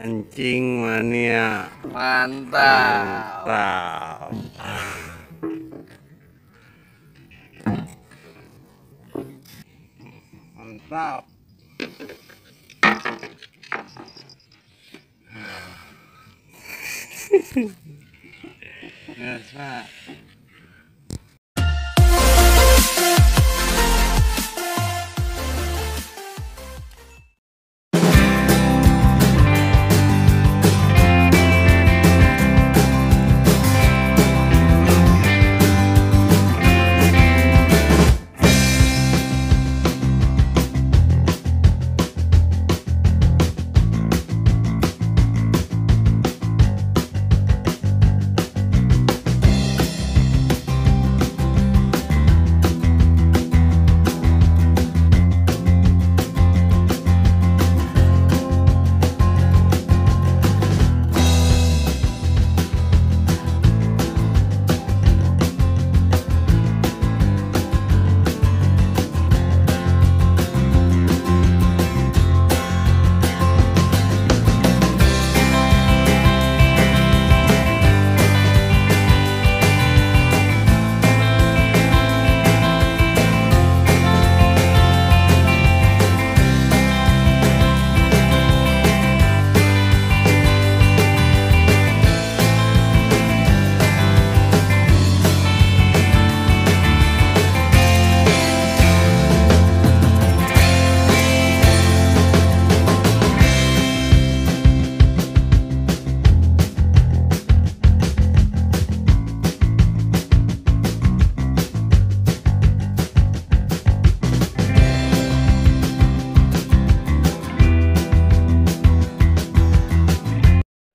Mancing mania. Mantap. Mantap. Mantap. Yes, Pak.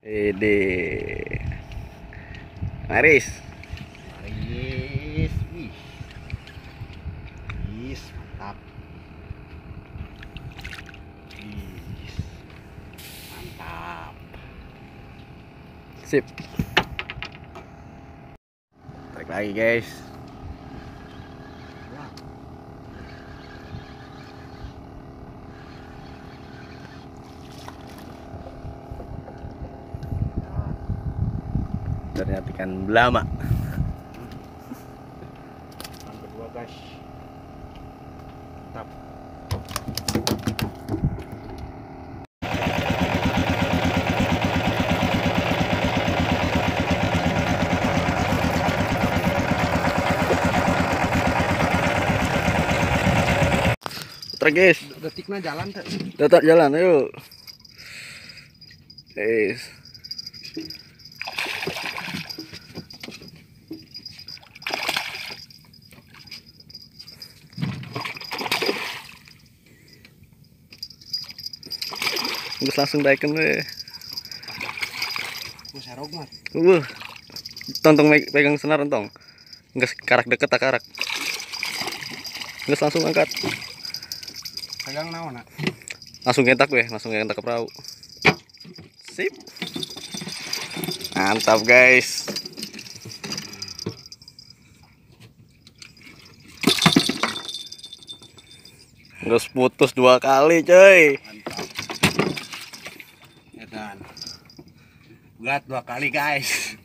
Ide. Maris. Maris. Wis, mantap. Wis. Mantap. Sip. Tarik lagi, guys. Ternyata ikan belama. Yang kedua, guys. Mantap. Putar, guys. Detiknya jalan tuh. Tetap jalan, ayo. Guys. Terus langsung daikan deh. Serok mat. Tontong pegang senar tong. Enggak karak deket tak karak. Terus langsung angkat. Pegang naon nak? Langsung ngentak weh, langsung ngentak ke perahu. Sip. Mantap, guys. Terus putus 2 kali, coy. Mantap. Ya kan. Berat 2 kali, guys.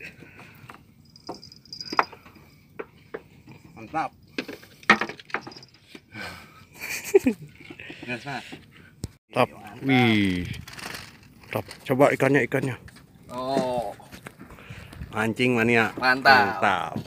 Mantap. Yes, Pak. Tap. Wih. Tap. Coba ikannya. Oh, Mancing mania. mantap. Mantap.